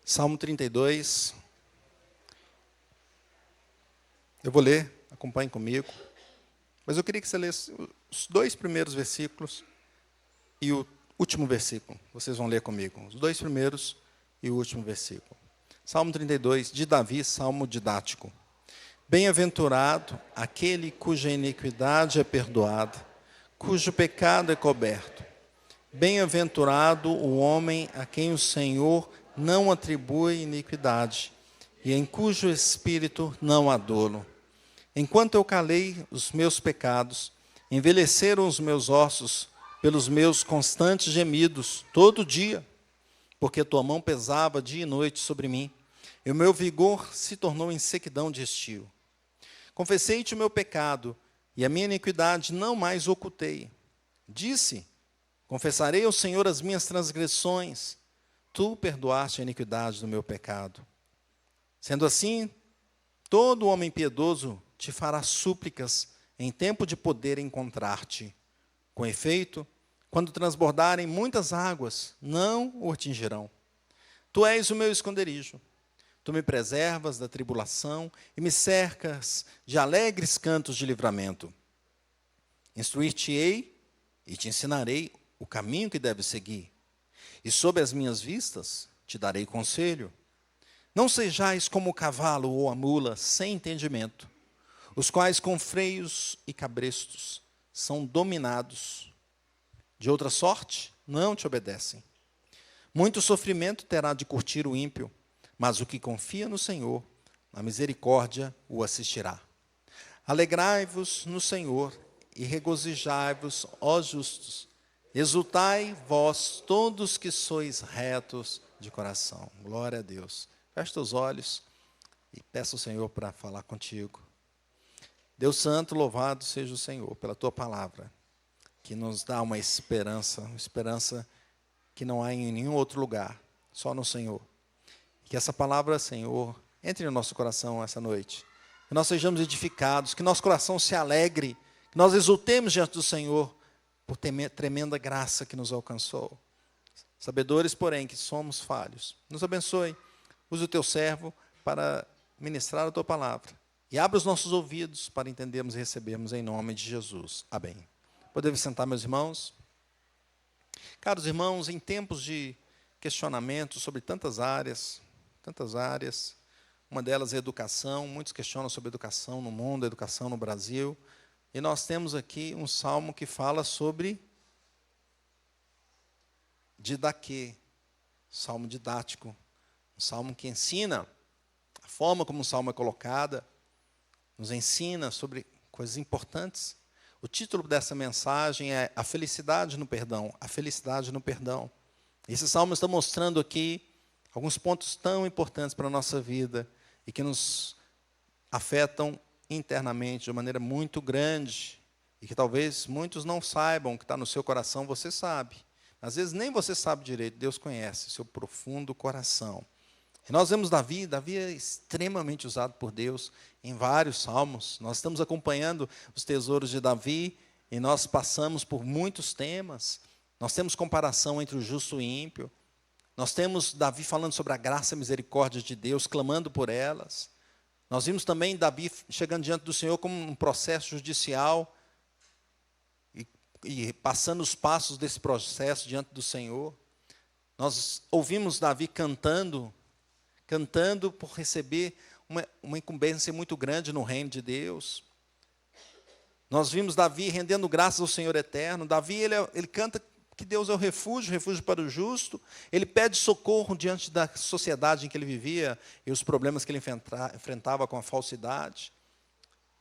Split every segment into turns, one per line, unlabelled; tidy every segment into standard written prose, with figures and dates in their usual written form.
Salmo 32. Eu vou ler, acompanhe comigo. Mas eu queria que você lesse os dois primeiros versículos e o último versículo. Vocês vão ler comigo. Os dois primeiros e o último versículo. Salmo 32, de Davi, salmo didático. Bem-aventurado aquele cuja iniquidade é perdoada, cujo pecado é coberto. Bem-aventurado o homem a quem o Senhor não atribui iniquidade, e em cujo espírito não há dolo. Enquanto eu calei os meus pecados, envelheceram os meus ossos pelos meus constantes gemidos, todo dia, porque tua mão pesava dia e noite sobre mim, e o meu vigor se tornou em sequidão de estio. Confessei-te o meu pecado, e a minha iniquidade não mais ocultei. Disse: confessarei ao Senhor as minhas transgressões. Tu perdoaste a iniquidade do meu pecado. Sendo assim, todo homem piedoso te fará súplicas em tempo de poder encontrar-te. Com efeito, quando transbordarem muitas águas, não o atingirão. Tu és o meu esconderijo. Tu me preservas da tribulação e me cercas de alegres cantos de livramento. Instruir-te-ei e te ensinarei o caminho que deves seguir. E sob as minhas vistas te darei conselho. Não sejais como o cavalo ou a mula sem entendimento, os quais com freios e cabrestos são dominados. De outra sorte, não te obedecem. Muito sofrimento terá de curtir o ímpio, mas o que confia no Senhor, a misericórdia o assistirá. Alegrai-vos no Senhor e regozijai-vos, ó justos. Exultai vós todos que sois retos de coração. Glória a Deus. Feche teus olhos e peça ao Senhor para falar contigo. Deus Santo, louvado seja o Senhor pela tua palavra, que nos dá uma esperança que não há em nenhum outro lugar, só no Senhor. Que essa palavra, Senhor, entre no nosso coração essa noite. Que nós sejamos edificados, que nosso coração se alegre, que nós exultemos diante do Senhor por tremenda graça que nos alcançou. Sabedores, porém, que somos falhos. Nos abençoe, use o teu servo para ministrar a tua palavra. E abra os nossos ouvidos para entendermos e recebermos em nome de Jesus. Amém. Podemos sentar, meus irmãos? Caros irmãos, em tempos de questionamento sobre tantas áreas, uma delas é a educação, muitos questionam sobre educação no mundo, educação no Brasil, e nós temos aqui um salmo que fala sobre didaquê, salmo didático, um salmo que ensina a forma como o salmo é colocada, nos ensina sobre coisas importantes. O título dessa mensagem é A Felicidade no Perdão, a felicidade no perdão. Esse salmo está mostrando aqui alguns pontos tão importantes para a nossa vida e que nos afetam internamente de uma maneira muito grande e que talvez muitos não saibam o que está no seu coração, você sabe. Às vezes nem você sabe direito, Deus conhece o seu profundo coração. E nós vemos Davi é extremamente usado por Deus em vários salmos. Nós estamos acompanhando os tesouros de Davi e nós passamos por muitos temas. Nós temos comparação entre o justo e o ímpio. Nós temos Davi falando sobre a graça e a misericórdia de Deus, clamando por elas. Nós vimos também Davi chegando diante do Senhor como um processo judicial e passando os passos desse processo diante do Senhor. Nós ouvimos Davi cantando por receber uma incumbência muito grande no reino de Deus. Nós vimos Davi rendendo graças ao Senhor eterno. Davi, ele canta que Deus é o refúgio para o justo. Ele pede socorro diante da sociedade em que ele vivia e os problemas que ele enfrentava com a falsidade.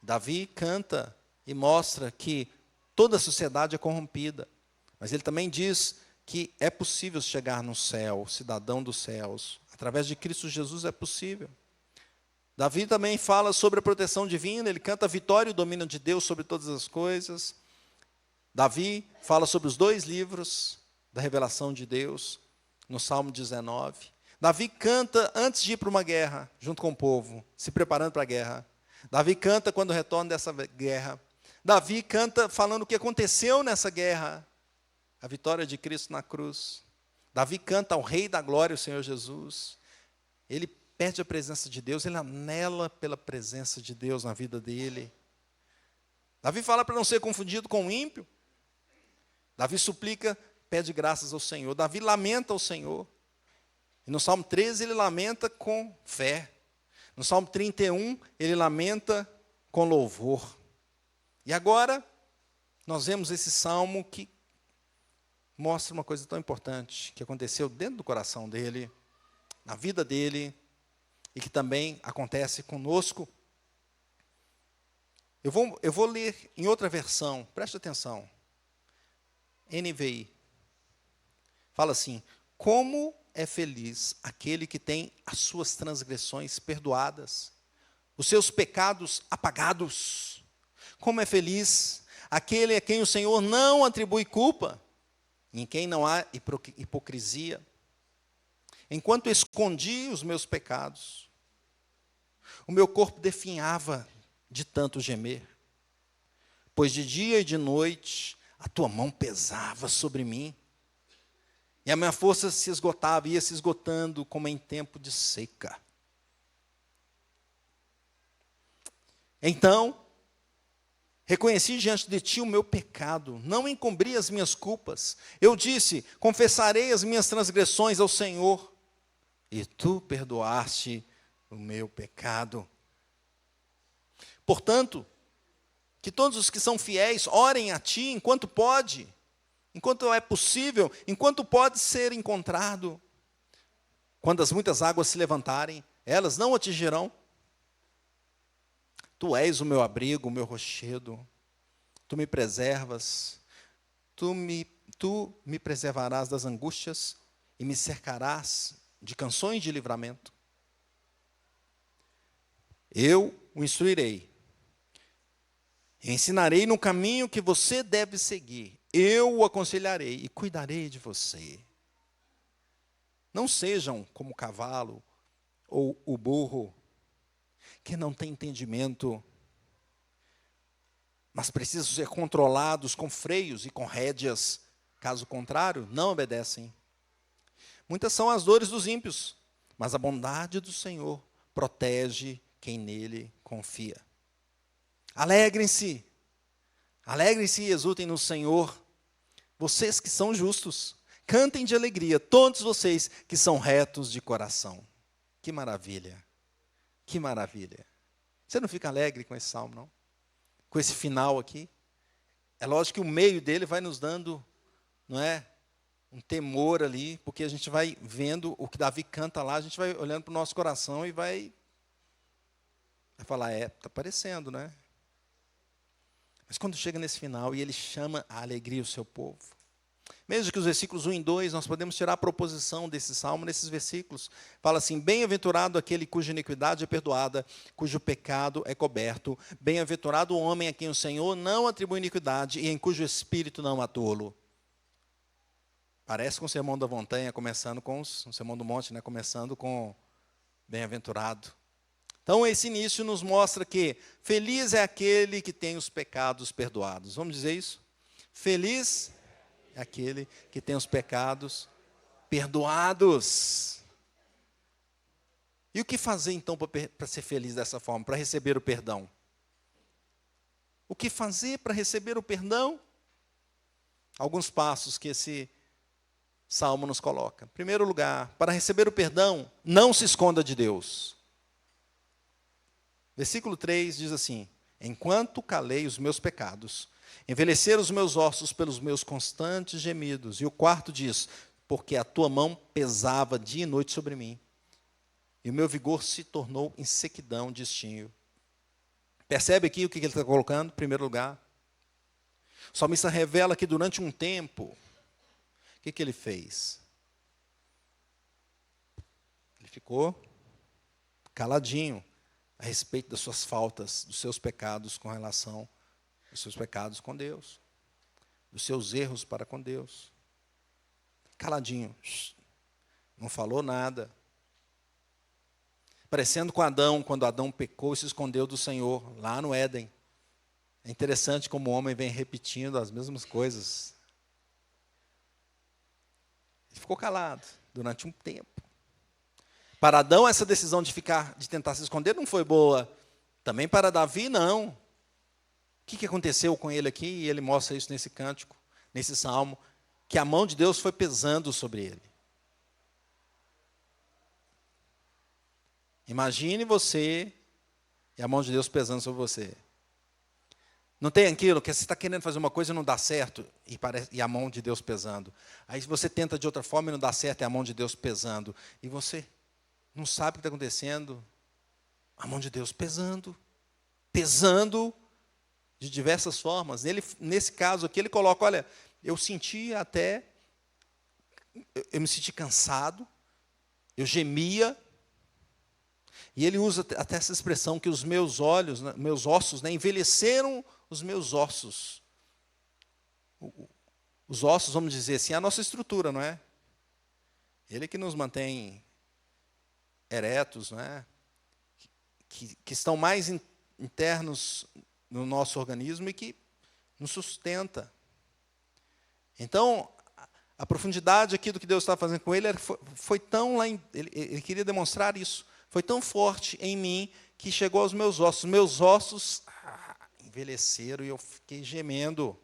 Davi canta e mostra que toda a sociedade é corrompida, mas ele também diz que é possível chegar no céu, cidadão dos céus. Através de Cristo Jesus é possível. Davi também fala sobre a proteção divina, ele canta a vitória e o domínio de Deus sobre todas as coisas. Davi fala sobre os 2 livros da revelação de Deus, no Salmo 19. Davi canta antes de ir para uma guerra, junto com o povo, se preparando para a guerra. Davi canta quando retorna dessa guerra. Davi canta falando o que aconteceu nessa guerra, a vitória de Cristo na cruz. Davi canta ao Rei da Glória, o Senhor Jesus. Ele pede a presença de Deus, ele anela pela presença de Deus na vida dele. Davi fala para não ser confundido com o ímpio. Davi suplica, pede graças ao Senhor. Davi lamenta ao Senhor. E no Salmo 13 ele lamenta com fé. No Salmo 31 ele lamenta com louvor. E agora nós vemos esse salmo que mostra uma coisa tão importante que aconteceu dentro do coração dele, na vida dele, e que também acontece conosco. Eu vou ler em outra versão, preste atenção. NVI. Fala assim: como é feliz aquele que tem as suas transgressões perdoadas, os seus pecados apagados. Como é feliz aquele a quem o Senhor não atribui culpa, em quem não há hipocrisia. Enquanto escondi os meus pecados, o meu corpo definhava de tanto gemer, pois de dia e de noite a tua mão pesava sobre mim, e a minha força se esgotava, ia se esgotando como em tempo de seca. Então, reconheci diante de ti o meu pecado, não encobri as minhas culpas. Eu disse, confessarei as minhas transgressões ao Senhor, e tu perdoaste o meu pecado. Portanto, que todos os que são fiéis orem a ti enquanto pode, enquanto é possível, enquanto pode ser encontrado. Quando as muitas águas se levantarem, elas não atingirão. Tu és o meu abrigo, o meu rochedo. Tu me preservas. Tu me preservarás das angústias e me cercarás de canções de livramento. Eu o instruirei. Ensinarei no caminho que você deve seguir. Eu o aconselharei e cuidarei de você. Não sejam como o cavalo ou o burro, que não tem entendimento, mas precisam ser controlados com freios e com rédeas. Caso contrário, não obedecem. Muitas são as dores dos ímpios, mas a bondade do Senhor protege quem nele confia. Alegrem-se e exultem no Senhor, vocês que são justos. Cantem de alegria, todos vocês que são retos de coração. Que maravilha, que maravilha. Você não fica alegre com esse salmo, não? Com esse final aqui? É lógico que o meio dele vai nos dando, não é? Um temor ali, porque a gente vai vendo o que Davi canta lá, a gente vai olhando para o nosso coração e vai falar, está parecendo, né? Mas quando chega nesse final e ele chama a alegria o seu povo, mesmo que os versículos 1 e 2, nós podemos tirar a proposição desse salmo nesses versículos. Fala assim, bem-aventurado aquele cuja iniquidade é perdoada, cujo pecado é coberto. Bem-aventurado o homem a quem o Senhor não atribui iniquidade e em cujo espírito não há tolo. Parece com o Sermão da Montanha, começando com o Sermão do Monte, né? Começando com bem-aventurado. Então, esse início nos mostra que feliz é aquele que tem os pecados perdoados. Vamos dizer isso? Feliz é aquele que tem os pecados perdoados. E o que fazer, então, para ser feliz dessa forma, para receber o perdão? O que fazer para receber o perdão? Alguns passos que esse salmo nos coloca. Em primeiro lugar, para receber o perdão, não se esconda de Deus. Versículo 3 diz assim, enquanto calei os meus pecados, envelheceram os meus ossos pelos meus constantes gemidos. E o quarto diz, porque a tua mão pesava dia e noite sobre mim, e o meu vigor se tornou em sequidão de estio. Percebe aqui o que ele está colocando? Em primeiro lugar, o salmista revela que durante um tempo, o que ele fez? Ele ficou caladinho a respeito das suas faltas, dos seus pecados com relação aos seus pecados com Deus, dos seus erros para com Deus. Caladinho, não falou nada. Parecendo com Adão, quando Adão pecou e se escondeu do Senhor, lá no Éden. É interessante como o homem vem repetindo as mesmas coisas. Ele ficou calado durante um tempo. Para Adão, essa decisão de tentar se esconder não foi boa. Também para Davi, não. O que aconteceu com ele aqui? E ele mostra isso nesse cântico, nesse salmo, que a mão de Deus foi pesando sobre ele. Imagine você e a mão de Deus pesando sobre você. Não tem aquilo que você está querendo fazer uma coisa e não dá certo, e a mão de Deus pesando. Aí você tenta de outra forma e não dá certo, e a mão de Deus pesando. E você não sabe o que está acontecendo. A mão de Deus pesando. Pesando de diversas formas. Nesse caso aqui, ele coloca, olha, eu me senti cansado, eu gemia. E ele usa até essa expressão que os meus olhos, meus ossos, envelheceram os meus ossos. Os ossos, vamos dizer assim, é a nossa estrutura, não é? Ele que nos mantém eretos, não é? Que estão mais internos no nosso organismo e que nos sustenta. Então, a profundidade aqui do que Deus estava fazendo com ele foi tão lá, ele queria demonstrar isso. Foi tão forte em mim que chegou aos meus ossos. Meus ossos envelheceram e eu fiquei gemendo.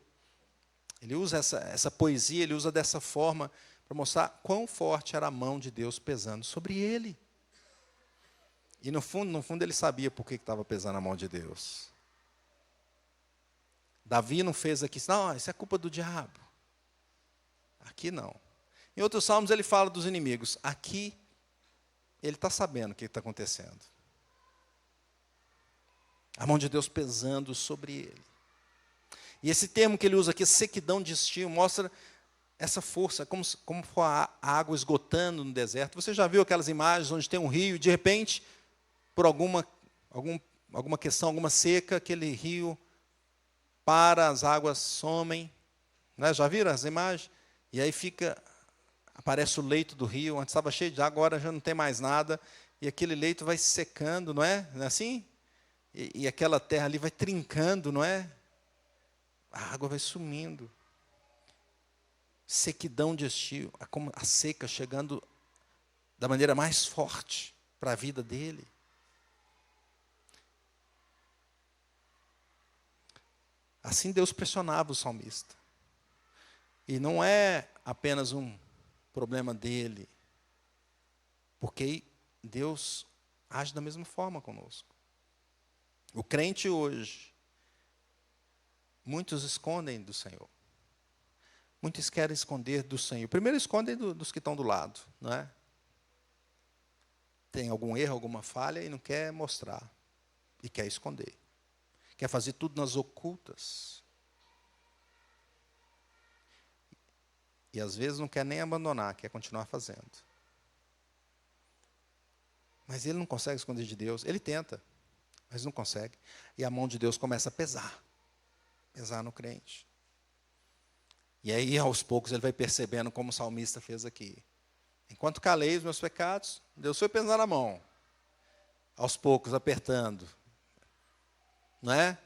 Ele usa essa poesia, ele usa dessa forma para mostrar quão forte era a mão de Deus pesando sobre ele. E no fundo ele sabia por que estava pesando a mão de Deus. Davi não fez aqui, não, isso é culpa do diabo. Aqui não. Em outros salmos ele fala dos inimigos. Aqui ele está sabendo o que está acontecendo. A mão de Deus pesando sobre ele. E esse termo que ele usa aqui, sequidão de estio, mostra essa força, como for a água esgotando no deserto. Você já viu aquelas imagens onde tem um rio e, de repente, por alguma questão, alguma seca, aquele rio para, as águas somem. Né? Já viram as imagens? E aí aparece o leito do rio, antes estava cheio de água, agora já não tem mais nada, e aquele leito vai se secando, não é? Não é assim? E aquela terra ali vai trincando, não é? A água vai sumindo. Sequidão de estio, a seca chegando da maneira mais forte para a vida dele. Assim Deus pressionava o salmista. E não é apenas um problema dele, porque Deus age da mesma forma conosco. O crente hoje, muitos escondem do Senhor. Muitos querem esconder do Senhor. Primeiro escondem dos que estão do lado, não é? Tem algum erro, alguma falha e não quer mostrar. E quer esconder. Quer fazer tudo nas ocultas. E às vezes não quer nem abandonar, quer continuar fazendo. Mas ele não consegue esconder de Deus. Ele tenta, mas não consegue. E a mão de Deus começa a pesar. Pesar no crente. E aí, aos poucos, ele vai percebendo como o salmista fez aqui. Enquanto calei os meus pecados, Deus foi pesando a mão. Aos poucos, apertando. Não é?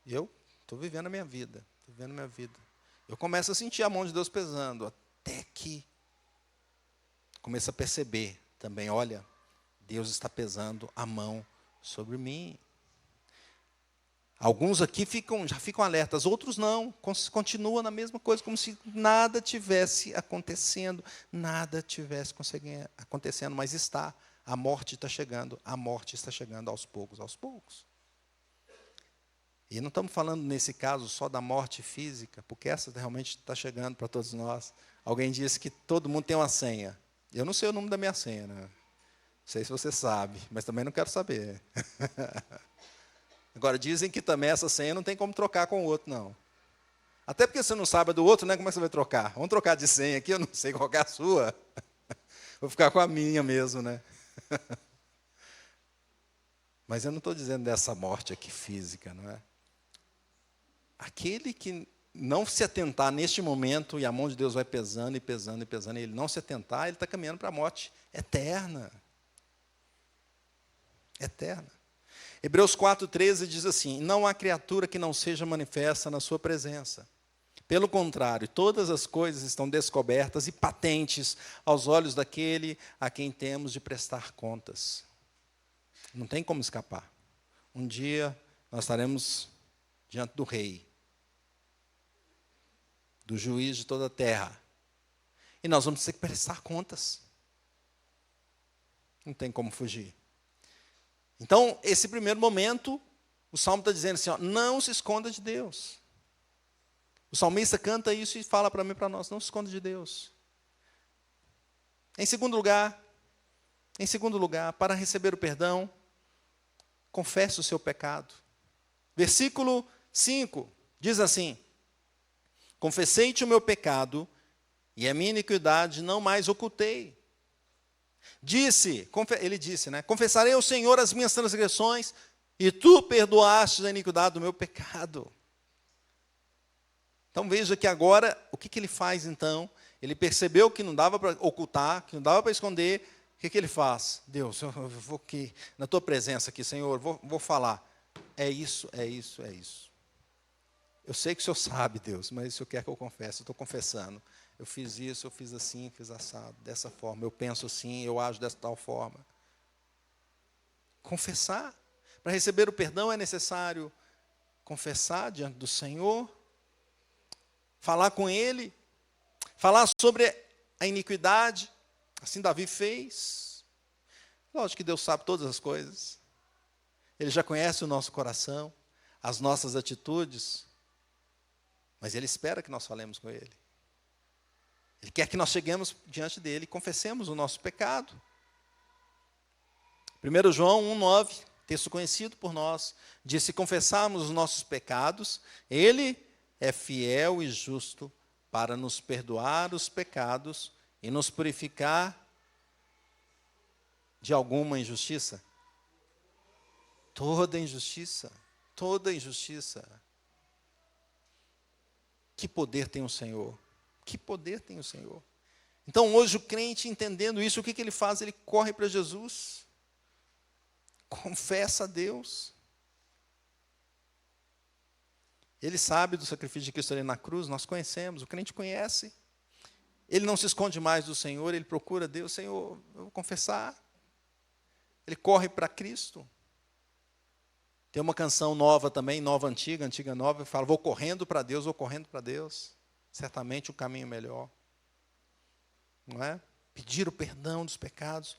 E eu estou vivendo a minha vida. Estou vivendo a minha vida. Eu começo a sentir a mão de Deus pesando. Até que começo a perceber também, olha, Deus está pesando a mão sobre mim. Alguns aqui já ficam alertas, outros não. Continuam na mesma coisa, como se nada tivesse acontecendo. Nada tivesse acontecendo, mas está. A morte está chegando. A morte está chegando aos poucos, aos poucos. E não estamos falando, nesse caso, só da morte física, porque essa realmente está chegando para todos nós. Alguém disse que todo mundo tem uma senha. Eu não sei o número da minha senha, né? Não sei se você sabe, mas também não quero saber. Agora, dizem que também essa senha não tem como trocar com o outro, não. Até porque você não sabe a do outro, né? Como é que você vai trocar? Vamos trocar de senha aqui, eu não sei qual é a sua. Vou ficar com a minha mesmo, né? Mas eu não estou dizendo dessa morte aqui física, não é? Aquele que não se atentar neste momento, e a mão de Deus vai pesando e pesando e pesando, e ele não se atentar, ele está caminhando para a morte eterna. Eterna. Hebreus 4,13 diz assim: não há criatura que não seja manifesta na sua presença, Pelo contrário, todas as coisas estão descobertas e patentes aos olhos daquele a quem temos de prestar contas. Não tem como escapar. Um dia nós estaremos diante do rei, do juiz de toda a terra. E nós vamos ter que prestar contas. Não tem como fugir. Então, esse primeiro momento, o Salmo está dizendo assim, ó, não se esconda de Deus. O salmista canta isso e fala para mim e para nós, não se esconda de Deus. Em segundo lugar, para receber o perdão, confesse o seu pecado. Versículo 5 diz assim, confessei-te o meu pecado e a minha iniquidade não mais ocultei. Ele disse, né? Confessarei ao Senhor as minhas transgressões e tu perdoaste a iniquidade do meu pecado. Então veja que agora, o que ele faz então? Ele percebeu que não dava para ocultar, que não dava para esconder. O que ele faz? Deus, eu vou aqui, na tua presença aqui, Senhor, vou falar. É isso. Eu sei que o Senhor sabe, Deus, mas o Senhor quer que eu confesse, eu estou confessando. Eu fiz isso, eu fiz assim, fiz assado, dessa forma. Eu penso assim, eu ajo dessa tal forma. Confessar. Para receber o perdão é necessário confessar diante do Senhor, falar com Ele, falar sobre a iniquidade. Assim Davi fez. Lógico que Deus sabe todas as coisas. Ele já conhece o nosso coração, as nossas atitudes. Mas Ele espera que nós falemos com Ele. Ele quer que nós cheguemos diante dEle e confessemos o nosso pecado. 1 João 1,9, texto conhecido por nós, diz, se confessarmos os nossos pecados, Ele é fiel e justo para nos perdoar os pecados e nos purificar de alguma injustiça. Toda injustiça. Que poder tem o Senhor? Que poder tem o Senhor? Então hoje o crente entendendo isso, o que ele faz? Ele corre para Jesus. Confessa a Deus. Ele sabe do sacrifício de Cristo ali na cruz, nós conhecemos, o crente conhece. Ele não se esconde mais do Senhor, ele procura Deus, Senhor, eu vou confessar. Ele corre para Cristo. Tem uma canção nova também, nova, antiga, antiga, nova, que fala, vou correndo para Deus, certamente o caminho melhor. Não é? Pedir o perdão dos pecados,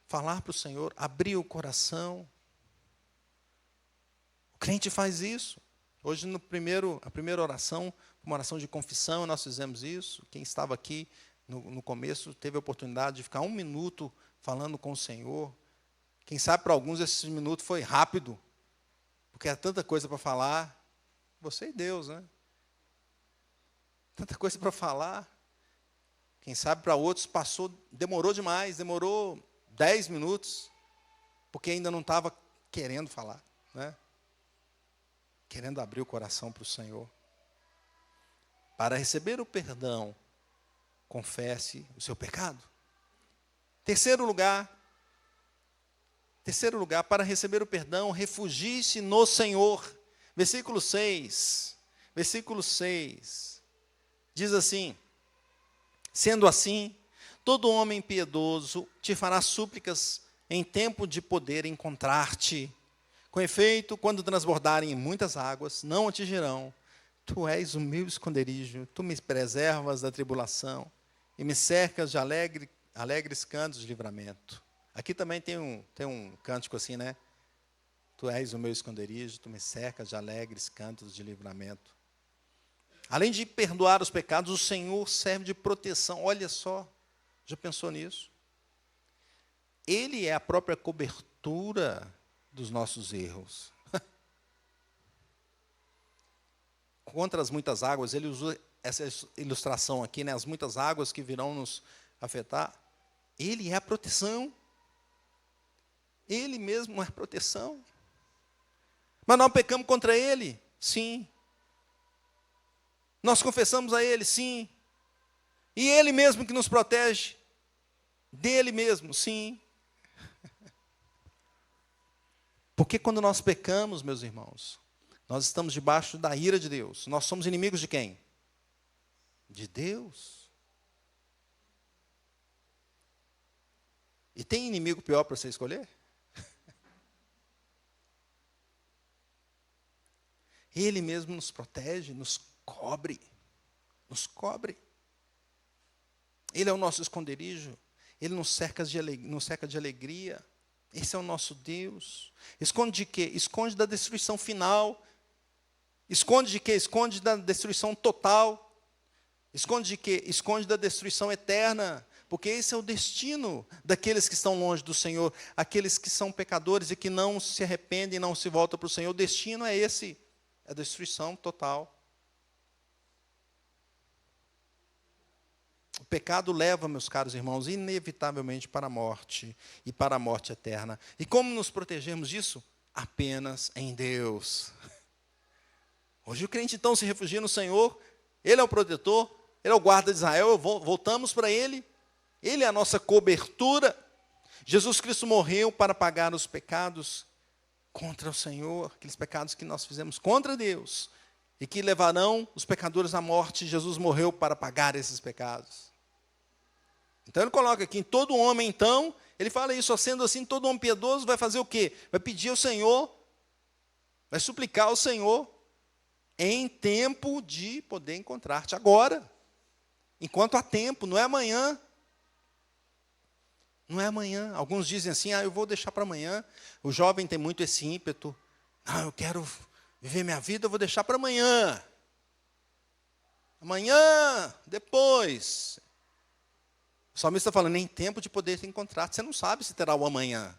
falar para o Senhor, abrir o coração. O crente faz isso. Hoje, a primeira oração, uma oração de confissão, nós fizemos isso. Quem estava aqui no começo teve a oportunidade de ficar 1 minuto falando com o Senhor. Quem sabe para alguns esse minuto foi rápido, porque era tanta coisa para falar. Você e Deus, né? Tanta coisa para falar. Quem sabe para outros demorou demais, demorou 10 minutos, porque ainda não estava querendo falar, né? Querendo abrir o coração para o Senhor. Para receber o perdão, confesse o seu pecado. Terceiro lugar, para receber o perdão, refugie-se no Senhor. Versículo 6. Diz assim, sendo assim, todo homem piedoso te fará súplicas em tempo de poder encontrar-te. Com efeito, quando transbordarem em muitas águas, não atingirão. Tu és o meu esconderijo, tu me preservas da tribulação e me cercas de alegres cantos de livramento. Aqui também tem um cântico assim, né? Tu és o meu esconderijo, tu me cercas de alegres cantos de livramento. Além de perdoar os pecados, o Senhor serve de proteção. Olha só, já pensou nisso? Ele é a própria cobertura dos nossos erros. Contra as muitas águas, ele usou essa ilustração aqui, né? As muitas águas que virão nos afetar. Ele é a proteção. Ele mesmo é a proteção. Mas nós pecamos contra Ele? Sim. Nós confessamos a Ele? Sim. E Ele mesmo que nos protege? Dele mesmo? Sim. Porque quando nós pecamos, meus irmãos, nós estamos debaixo da ira de Deus. Nós somos inimigos de quem? de Deus. E tem inimigo pior para você escolher? Ele mesmo nos protege, nos cobre. Nos cobre. Ele é o nosso esconderijo. Ele nos cerca de alegria. Esse é o nosso Deus. Esconde de quê? Esconde da destruição final. Esconde de quê? Esconde da destruição total. Esconde de quê? Esconde da destruição eterna. Porque esse é o destino daqueles que estão longe do Senhor. Aqueles que são pecadores e que não se arrependem, não se voltam para o Senhor. O destino é esse. É a destruição total. O pecado leva, meus caros irmãos, inevitavelmente para a morte e para a morte eterna. E como nos protegemos disso? Apenas em Deus. Hoje o crente então se refugia no Senhor, Ele é o protetor, Ele é o guarda de Israel, voltamos para Ele, Ele é a nossa cobertura. Jesus Cristo morreu para pagar os pecados contra o Senhor, aqueles pecados que nós fizemos contra Deus, e que levarão os pecadores à morte. Jesus morreu para pagar esses pecados. Então ele coloca aqui, em todo homem então, ele fala isso, sendo assim, todo homem piedoso vai fazer o quê? Vai pedir ao Senhor, vai suplicar ao Senhor, em tempo de poder encontrar-te agora, enquanto há tempo, não é amanhã. Não é amanhã. Alguns dizem assim, eu vou deixar para amanhã. O jovem tem muito esse ímpeto. Não, eu quero viver minha vida, eu vou deixar para amanhã. Amanhã, depois. O salmista está falando, em tempo de poder se encontrar. Você não sabe se terá o amanhã.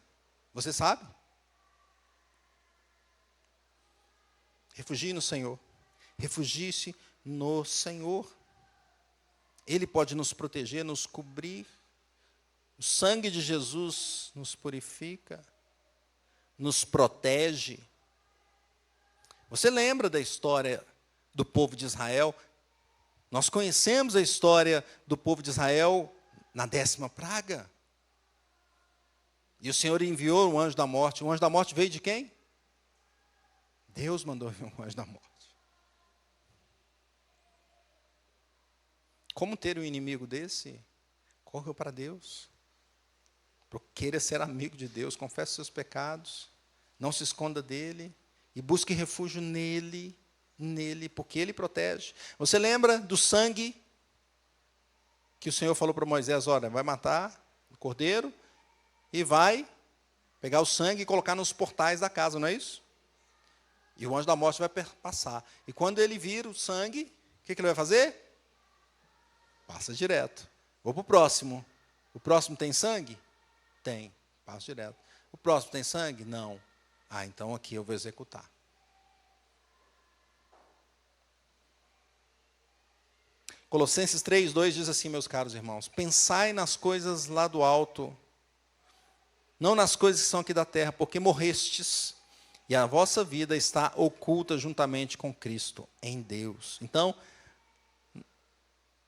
Você sabe? Refugie no Senhor. Refugie-se no Senhor. Ele pode nos proteger, nos cobrir. O sangue de Jesus nos purifica, nos protege. Você lembra da história do povo de Israel? Nós conhecemos a história do povo de Israel na 10ª praga. E o Senhor enviou o anjo da morte. O anjo da morte veio de quem? Deus mandou o anjo da morte. Como ter um inimigo desse? Corra para Deus. Queira ser amigo de Deus, confesse seus pecados, não se esconda dele e busque refúgio nele, porque ele protege. Você lembra do sangue que o Senhor falou para Moisés, olha, vai matar o cordeiro e vai pegar o sangue e colocar nos portais da casa, não é isso? E o anjo da morte vai passar. E quando ele vir o sangue, o que ele vai fazer? Passa direto. Vou para o próximo. O próximo tem sangue? Tem, passo direto. O próximo tem sangue? Não. Então aqui eu vou executar. Colossenses 3:2 diz assim, meus caros irmãos, pensai nas coisas lá do alto, não nas coisas que são aqui da terra, porque morrestes, e a vossa vida está oculta juntamente com Cristo em Deus. Então,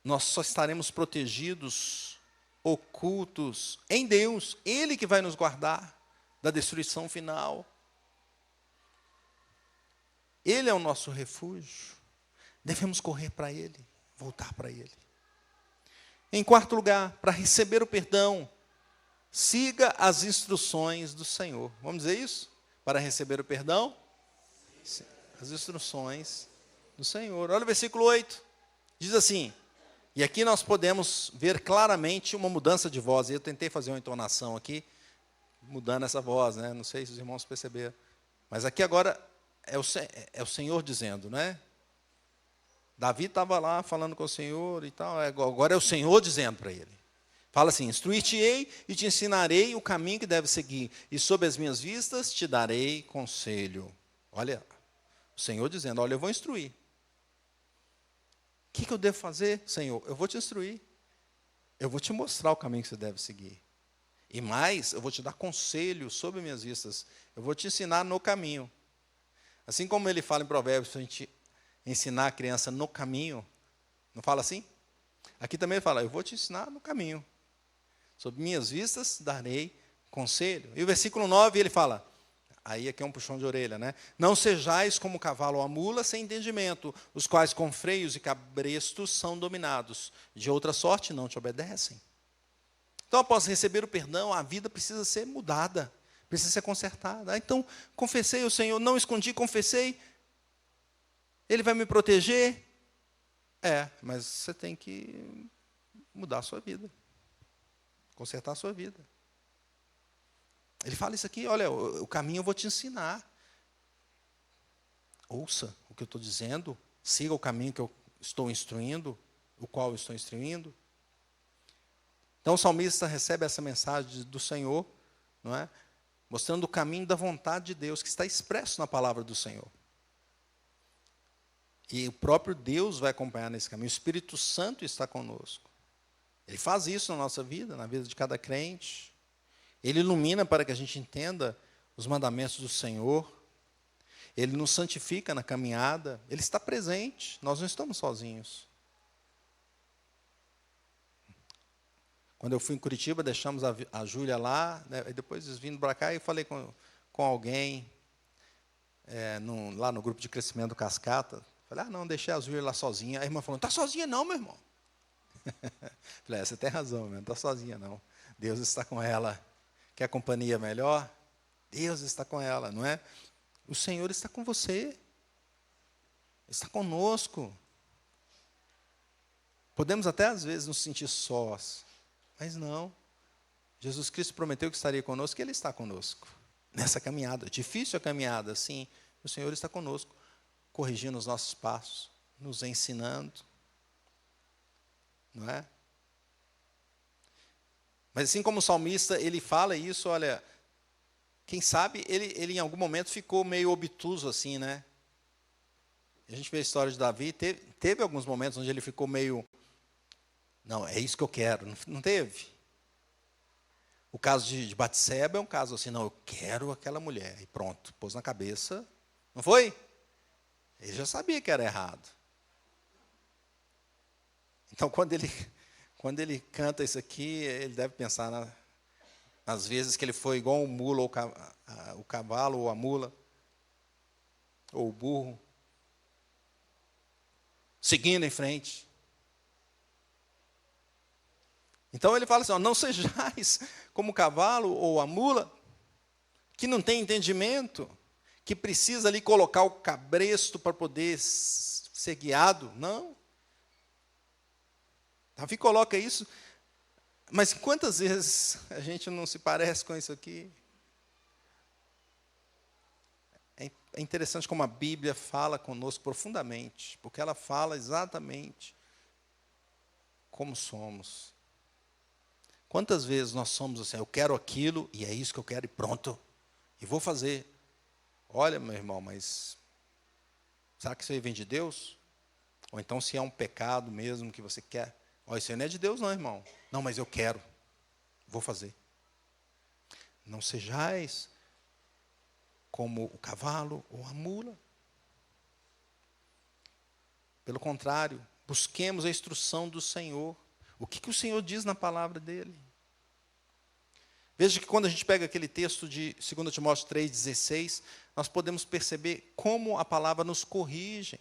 nós só estaremos protegidos, ocultos em Deus, Ele que vai nos guardar da destruição final. Ele é o nosso refúgio. Devemos correr para Ele, voltar para Ele. Em quarto lugar, para receber o perdão, siga as instruções do Senhor. Vamos dizer isso? Para receber o perdão, as instruções do Senhor. Olha o versículo 8. Diz assim, e aqui nós podemos ver claramente uma mudança de voz. Eu tentei fazer uma entonação aqui, mudando essa voz, né? Não sei se os irmãos perceberam. Mas aqui agora é o Senhor dizendo, né? Davi estava lá falando com o Senhor e tal. Agora é o Senhor dizendo para ele. Fala assim, instruir-te-ei e te ensinarei o caminho que deve seguir. E sob as minhas vistas te darei conselho. Olha, o Senhor dizendo, olha, eu vou instruir. O que eu devo fazer, Senhor? Eu vou te instruir. Eu vou te mostrar o caminho que você deve seguir. E mais, eu vou te dar conselho sobre minhas vistas. Eu vou te ensinar no caminho. Assim como ele fala em Provérbios, para a gente ensinar a criança no caminho. Não fala assim? Aqui também ele fala, eu vou te ensinar no caminho. Sobre minhas vistas darei conselho. E o versículo 9 ele fala, Aí aqui é um puxão de orelha, né? Não sejais como o cavalo ou a mula sem entendimento, os quais com freios e cabrestos são dominados. De outra sorte não te obedecem. Então, após receber o perdão, a vida precisa ser mudada, precisa ser consertada. Então, confessei ao Senhor, não escondi, confessei. Ele vai me proteger? Mas você tem que mudar a sua vida, consertar a sua vida. Ele fala isso aqui, olha, o caminho eu vou te ensinar. Ouça o que eu estou dizendo, siga o caminho que eu estou instruindo, o qual eu estou instruindo. Então o salmista recebe essa mensagem do Senhor, não é? Mostrando o caminho da vontade de Deus, que está expresso na palavra do Senhor. E o próprio Deus vai acompanhar nesse caminho, o Espírito Santo está conosco. Ele faz isso na nossa vida, na vida de cada crente. Ele ilumina para que a gente entenda os mandamentos do Senhor. Ele nos santifica na caminhada. Ele está presente. Nós não estamos sozinhos. Quando eu fui em Curitiba, deixamos a Júlia lá, né, e depois vindo para cá, e falei com alguém, lá no grupo de crescimento do Cascata. Falei, não, deixei a Júlia lá sozinha. A irmã falou, não está sozinha não, meu irmão. Falei, você tem razão, não está sozinha não. Deus está com ela. Quer companhia melhor? Deus está com ela, não é? O Senhor está com você. Está conosco. Podemos até às vezes nos sentir sós, mas não. Jesus Cristo prometeu que estaria conosco, e Ele está conosco. Nessa caminhada, difícil a caminhada, sim. O Senhor está conosco, corrigindo os nossos passos, nos ensinando. Não é? Mas assim como o salmista, ele fala isso, olha, quem sabe ele em algum momento ficou meio obtuso assim, né? A gente vê a história de Davi, teve alguns momentos onde ele ficou meio, não, é isso que eu quero, não teve? O caso de Batseba é um caso assim, não, eu quero aquela mulher, e pronto, pôs na cabeça, não foi? Ele já sabia que era errado. Então, quando ele canta isso aqui, ele deve pensar nas vezes que ele foi igual um mula, ou o cavalo, ou a mula, ou o burro, seguindo em frente. Então ele fala assim, não sejais como o cavalo ou a mula, que não tem entendimento, que precisa ali colocar o cabresto para poder ser guiado. Não. Davi coloca isso, mas quantas vezes a gente não se parece com isso aqui? É interessante como a Bíblia fala conosco profundamente, porque ela fala exatamente como somos. Quantas vezes nós somos assim, eu quero aquilo, e é isso que eu quero, e pronto, e vou fazer. Olha, meu irmão, mas será que isso aí vem de Deus? Ou então se é um pecado mesmo que você quer? Olha, isso aí não é de Deus não, irmão. Não, mas eu quero, vou fazer. Não sejais como o cavalo ou a mula. Pelo contrário, busquemos a instrução do Senhor. O que o Senhor diz na palavra dele? Veja que quando a gente pega aquele texto de 2 Timóteo 3,16, nós podemos perceber como a palavra nos corrige.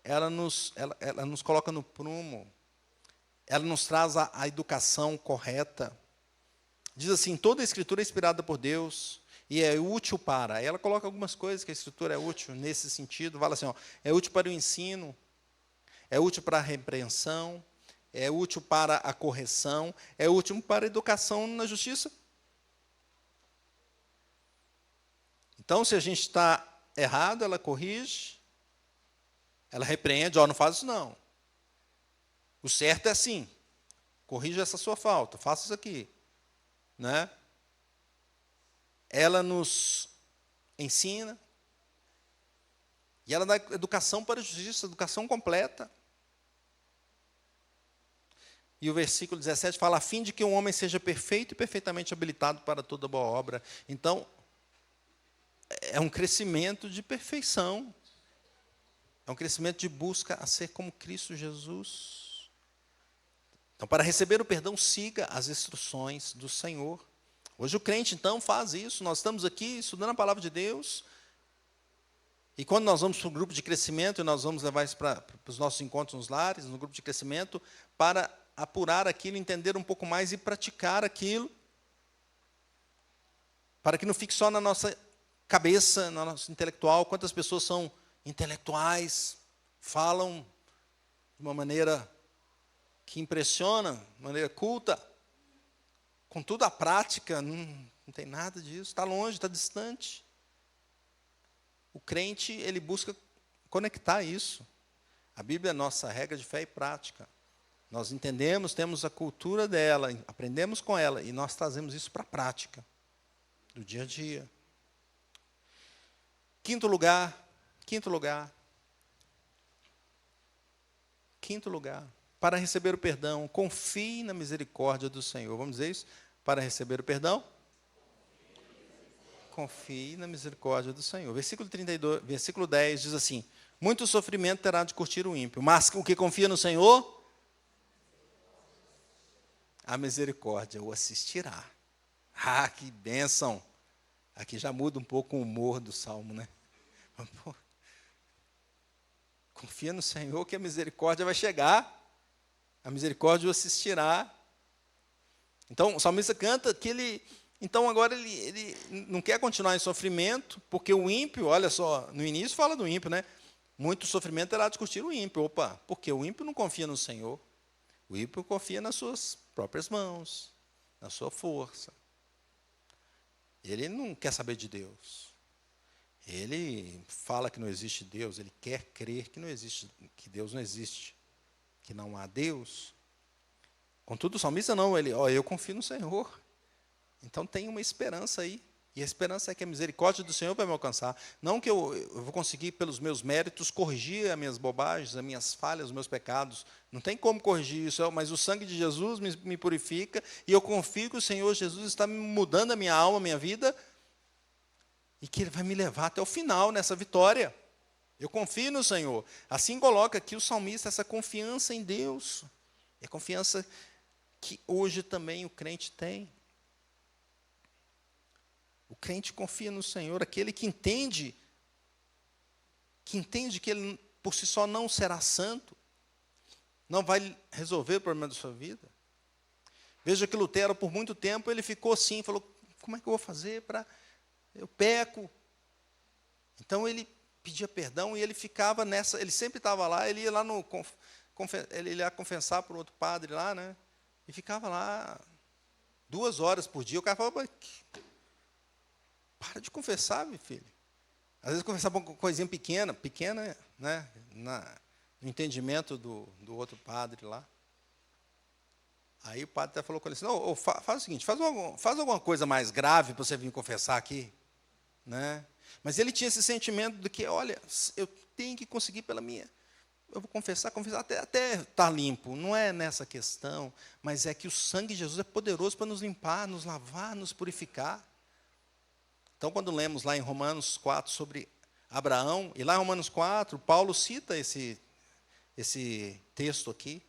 Ela nos coloca no prumo. Ela nos traz a educação correta. Diz assim, toda a Escritura é inspirada por Deus e é útil para. Ela coloca algumas coisas que a Escritura é útil nesse sentido. Fala assim, é útil para o ensino, é útil para a repreensão, é útil para a correção, é útil para a educação na justiça. Então, se a gente está errado, ela corrige, ela repreende, não faz isso não. O certo é assim, corrija essa sua falta, faça isso aqui. Né? Ela nos ensina, e ela dá educação para a justiça, educação completa. E o versículo 17 fala, a fim de que um homem seja perfeito e perfeitamente habilitado para toda boa obra. Então, é um crescimento de perfeição. É um crescimento de busca a ser como Cristo Jesus. Então, para receber o perdão, siga as instruções do Senhor. Hoje o crente, então, faz isso. Nós estamos aqui estudando a palavra de Deus. E quando nós vamos para o grupo de crescimento, e nós vamos levar isso para os nossos encontros nos lares, no grupo de crescimento, para apurar aquilo, entender um pouco mais e praticar aquilo, para que não fique só na nossa cabeça, na nossa intelectual. Quantas pessoas são intelectuais, falam de uma maneira que impressiona, de maneira culta, contudo a prática não tem nada disso, está longe, está distante. O crente, ele busca conectar isso. A Bíblia é nossa regra de fé e prática. Nós entendemos, temos a cultura dela, aprendemos com ela, e nós trazemos isso para a prática, do dia a dia. Quinto lugar, para receber o perdão, confie na misericórdia do Senhor. Vamos dizer isso? Para receber o perdão, confie na misericórdia do Senhor. Versículo 10 diz assim: muito sofrimento terá de curtir o ímpio, mas o que confia no Senhor, a misericórdia o assistirá. Ah, que bênção! Aqui já muda um pouco o humor do salmo, né? Confia no Senhor que a misericórdia vai chegar, a misericórdia o assistirá. Então, o salmista canta que então agora ele não quer continuar em sofrimento, porque o ímpio, olha só, no início fala do ímpio, né? Muito sofrimento terá de curtir o ímpio. Opa, porque o ímpio não confia no Senhor. O ímpio confia nas suas próprias mãos, na sua força. Ele não quer saber de Deus. Ele fala que não existe Deus, ele quer crer que não existe, que Deus não existe, que não há Deus. Contudo, o salmista não, eu confio no Senhor. Então tem uma esperança aí. E a esperança é que a misericórdia do Senhor vai me alcançar. Não que eu vou conseguir, pelos meus méritos, corrigir as minhas bobagens, as minhas falhas, os meus pecados. Não tem como corrigir isso, mas o sangue de Jesus me purifica, e eu confio que o Senhor Jesus está mudando a minha alma, a minha vida, e que Ele vai me levar até o final nessa vitória. Eu confio no Senhor. Assim coloca aqui o salmista essa confiança em Deus. É a confiança que hoje também o crente tem. O crente confia no Senhor, aquele que entende que ele por si só não será santo, não vai resolver o problema da sua vida. Veja que Lutero, por muito tempo, ele ficou assim, falou, como é que eu vou fazer para... Eu peco. Então ele pedia perdão e ele ficava nessa, ele sempre estava lá, ele ia lá ele ia confessar para o outro padre lá, né? E ficava lá 2 horas por dia. O cara falava, para de confessar, meu filho. Às vezes confessava uma coisinha pequena, né? No entendimento do outro padre lá. Aí o padre até falou com ele assim, não, faz o seguinte, faz alguma coisa mais grave para você vir confessar aqui. Né? Mas ele tinha esse sentimento de que, olha, eu tenho que conseguir pela minha... Eu vou confessar até estar limpo. Não é nessa questão, mas é que o sangue de Jesus é poderoso para nos limpar, nos lavar, nos purificar. Então, quando lemos lá em Romanos 4 sobre Abraão, e lá em Romanos 4, Paulo cita esse texto aqui,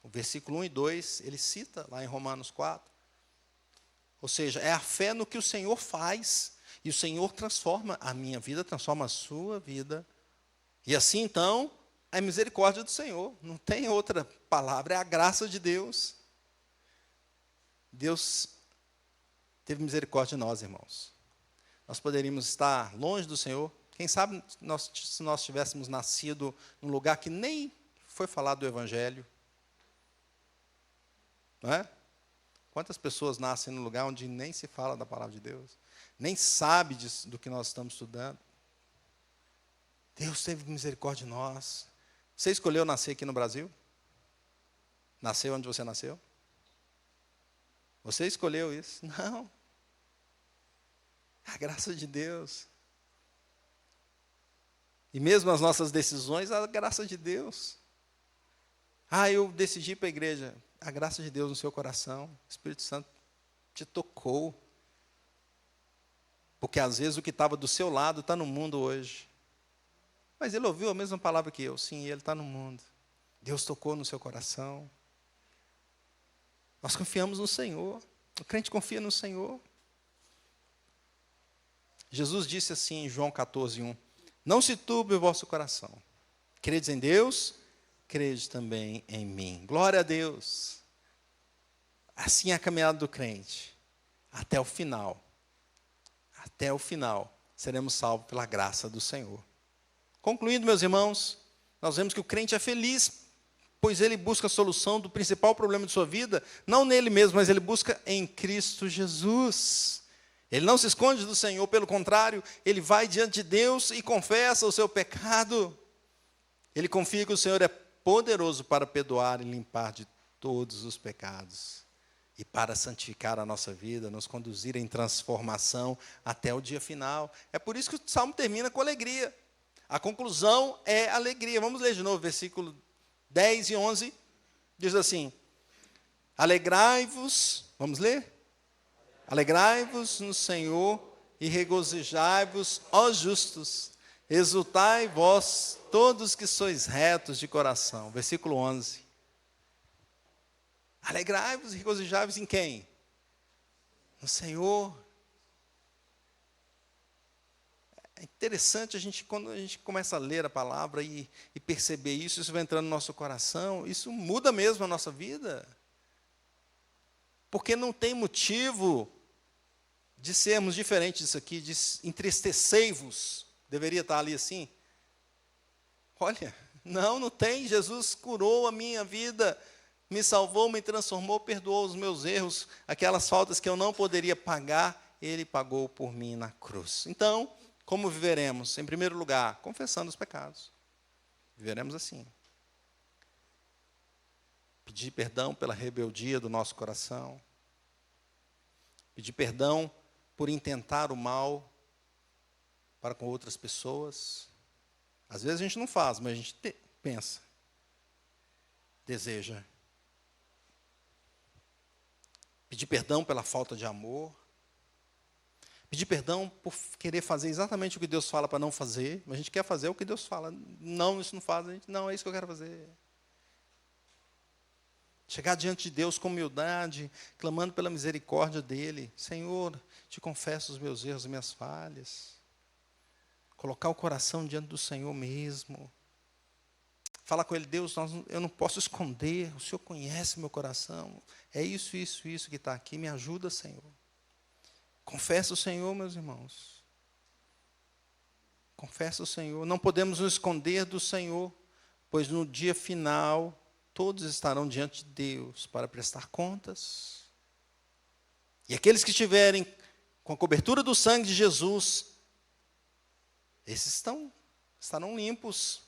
o versículo 1 e 2, ele cita lá em Romanos 4. Ou seja, é a fé no que o Senhor faz, e o Senhor transforma a minha vida, transforma a sua vida. E assim, então, é a misericórdia do Senhor, não tem outra palavra, é a graça de Deus. Deus teve misericórdia de nós, irmãos. Nós poderíamos estar longe do Senhor. Quem sabe se nós tivéssemos nascido num lugar que nem foi falado do Evangelho. Não é? Quantas pessoas nascem num lugar onde nem se fala da palavra de Deus? Nem sabe do que nós estamos estudando. Deus teve misericórdia de nós. Você escolheu nascer aqui no Brasil? Nasceu onde você nasceu? Você escolheu isso? Não. A graça de Deus. E mesmo as nossas decisões, a graça de Deus. Eu decidi ir para a igreja. A graça de Deus no seu coração. O Espírito Santo te tocou. Porque às vezes o que estava do seu lado está no mundo hoje. Mas ele ouviu a mesma palavra que eu. Sim, ele está no mundo. Deus tocou no seu coração. Nós confiamos no Senhor. O crente confia no Senhor. Jesus disse assim em João 14:1: Não se turbe o vosso coração. Credes em Deus, crede também em mim. Glória a Deus. Assim é a caminhada do crente. Até o final. Até o final. Seremos salvos pela graça do Senhor. Concluindo, meus irmãos, nós vemos que o crente é feliz, pois ele busca a solução do principal problema de sua vida, não nele mesmo, mas ele busca em Cristo Jesus. Ele não se esconde do Senhor, pelo contrário, ele vai diante de Deus e confessa o seu pecado. Ele confia que o Senhor é poderoso para perdoar e limpar de todos os pecados. E para santificar a nossa vida, nos conduzir em transformação até o dia final. É por isso que o Salmo termina com alegria. A conclusão é alegria. Vamos ler de novo, versículo 10 e 11. Diz assim: Alegrai-vos, vamos ler? Alegrai-vos no Senhor e regozijai-vos, ó justos. Exultai vós, todos que sois retos de coração. Versículo 11. Alegrai-vos e regozijai-vos em quem? No Senhor. É interessante quando a gente começa a ler a palavra e perceber isso, isso vai entrando no nosso coração, isso muda mesmo a nossa vida. Porque não tem motivo de sermos diferentes disso aqui, de entristecei-vos. Deveria estar ali assim? Olha, não tem. Jesus curou a minha vida, me salvou, me transformou, perdoou os meus erros, aquelas faltas que eu não poderia pagar, Ele pagou por mim na cruz. Então, como viveremos? Em primeiro lugar, confessando os pecados. Viveremos assim. Pedir perdão pela rebeldia do nosso coração. Pedir perdão por intentar o mal para com outras pessoas. Às vezes a gente não faz, mas a gente pensa, deseja. Pedir perdão pela falta de amor. Pedir perdão por querer fazer exatamente o que Deus fala para não fazer. Mas a gente quer fazer o que Deus fala. Não, isso não faz. A gente, não, é isso que eu quero fazer. Chegar diante de Deus com humildade, clamando pela misericórdia dEle. Senhor, te confesso os meus erros e minhas falhas. Colocar o coração diante do Senhor mesmo. Falar com Ele, Deus, eu não posso esconder, o Senhor conhece meu coração. É isso que está aqui, me ajuda, Senhor. Confessa o Senhor, meus irmãos. Confessa o Senhor. Não podemos nos esconder do Senhor, pois no dia final, todos estarão diante de Deus para prestar contas. E aqueles que estiverem com a cobertura do sangue de Jesus, esses estarão limpos.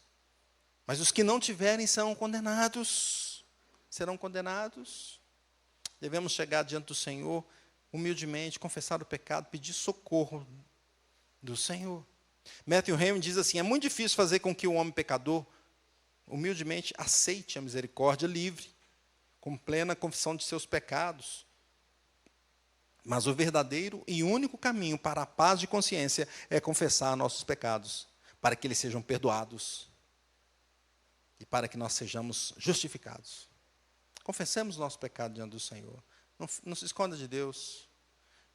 Mas os que não tiverem serão condenados. Serão condenados. Devemos chegar diante do Senhor humildemente, confessar o pecado, pedir socorro do Senhor. Matthew Henry diz assim: é muito difícil fazer com que o homem pecador humildemente aceite a misericórdia livre, com plena confissão de seus pecados. Mas o verdadeiro e único caminho para a paz de consciência é confessar nossos pecados, para que eles sejam perdoados e para que nós sejamos justificados. Confessemos o nosso pecado diante do Senhor. Não se esconda de Deus.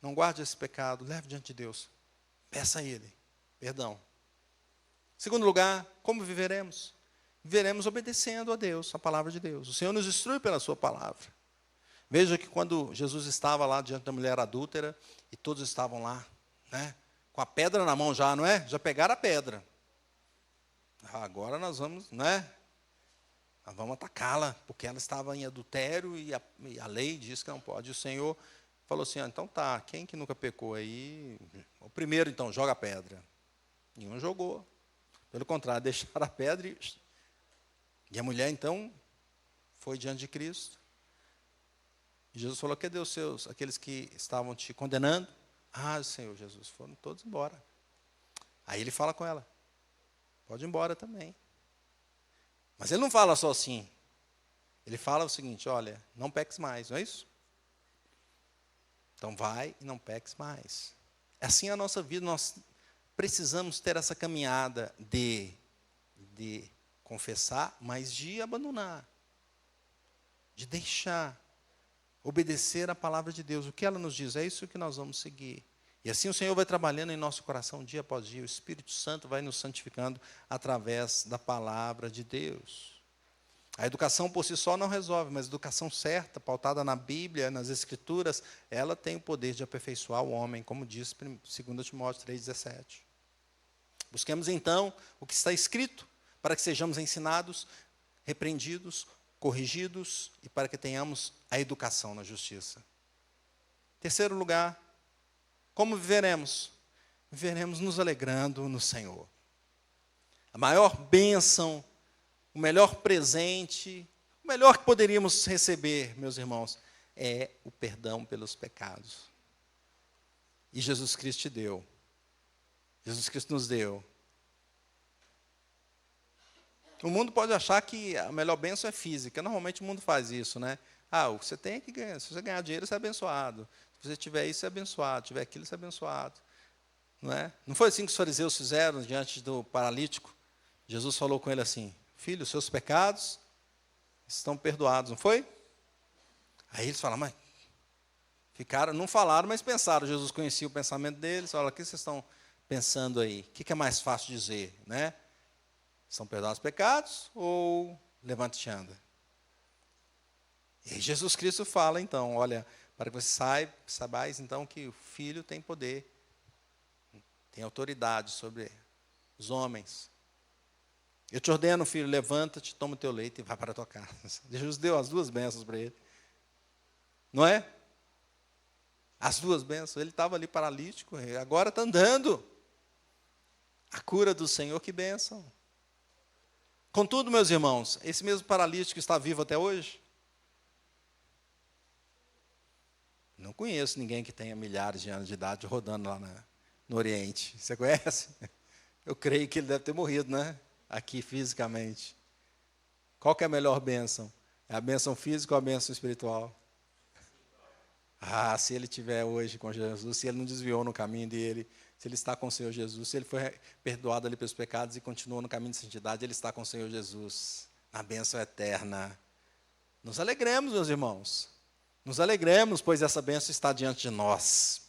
Não guarde esse pecado. Leve diante de Deus. Peça a Ele perdão. Segundo lugar, como viveremos? Viveremos obedecendo a Deus, a palavra de Deus. O Senhor nos instrui pela sua palavra. Veja que quando Jesus estava lá diante da mulher adúltera, e todos estavam lá, né, com a pedra na mão já, não é? Já pegaram a pedra. Agora nós vamos, né? Nós vamos atacá-la, porque ela estava em adultério e a lei diz que não pode. E o Senhor falou assim: então tá, quem que nunca pecou aí? O primeiro, então, joga a pedra. Nenhum jogou. Pelo contrário, deixaram a pedra e a mulher, então, foi diante de Cristo. E Jesus falou: cadê os seus, aqueles que estavam te condenando? Ah, Senhor Jesus, foram todos embora. Aí ele fala com ela: pode ir embora também. Mas ele não fala só assim. Ele fala o seguinte: olha, não peques mais, não é isso? Então vai e não peques mais. É assim a nossa vida. Nós precisamos ter essa caminhada de confessar, mas de abandonar. De deixar. Obedecer a palavra de Deus. O que ela nos diz, é isso que nós vamos seguir. E assim o Senhor vai trabalhando em nosso coração dia após dia. O Espírito Santo vai nos santificando através da palavra de Deus. A educação por si só não resolve, mas a educação certa, pautada na Bíblia, nas Escrituras, ela tem o poder de aperfeiçoar o homem, como diz 2 Timóteo 3,17. Busquemos então o que está escrito, para que sejamos ensinados, repreendidos, corrigidos e para que tenhamos a educação na justiça. Terceiro lugar, como viveremos? Viveremos nos alegrando no Senhor. A maior bênção, o melhor presente, o melhor que poderíamos receber, meus irmãos, é o perdão pelos pecados. E Jesus Cristo te deu. Jesus Cristo nos deu. O mundo pode achar que a melhor bênção é física. Normalmente o mundo faz isso, né? Você tem que ganhar. Se você ganhar dinheiro, você é abençoado. Se você tiver isso, você é abençoado. Se tiver aquilo, você é abençoado. Não é? Não foi assim que os fariseus fizeram diante do paralítico? Jesus falou com ele assim: filho, os seus pecados estão perdoados, não foi? Aí eles falaram, mas ficaram, não falaram, mas pensaram. Jesus conhecia o pensamento deles. Olha, o que vocês estão pensando aí? O que é mais fácil dizer, né? São perdoados os pecados ou levante-te e anda? E Jesus Cristo fala então, olha, para que você saibais então que o Filho tem poder, tem autoridade sobre os homens. Eu te ordeno, filho, levanta-te, toma o teu leito e vai para a tua casa. Jesus deu as duas bênçãos para ele. Não é? As duas bênçãos. Ele estava ali paralítico, agora está andando. A cura do Senhor, que bênção. Contudo, meus irmãos, esse mesmo paralítico está vivo até hoje? Não conheço ninguém que tenha milhares de anos de idade rodando lá no Oriente. Você conhece? Eu creio que ele deve ter morrido, né? Aqui fisicamente. Qual que é a melhor bênção? É a bênção física ou a bênção espiritual? Se ele estiver hoje com Jesus, se ele não desviou no caminho dele, se ele está com o Senhor Jesus, se ele foi perdoado ali pelos pecados e continuou no caminho de santidade, ele está com o Senhor Jesus, na bênção eterna. Nos alegremos, meus irmãos. Nos alegremos, pois essa bênção está diante de nós.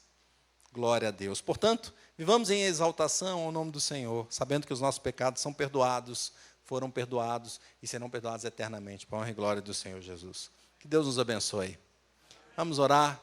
Glória a Deus. Portanto, vivamos em exaltação ao nome do Senhor, sabendo que os nossos pecados são perdoados, foram perdoados e serão perdoados eternamente, para a honra e glória do Senhor Jesus. Que Deus nos abençoe. Vamos orar.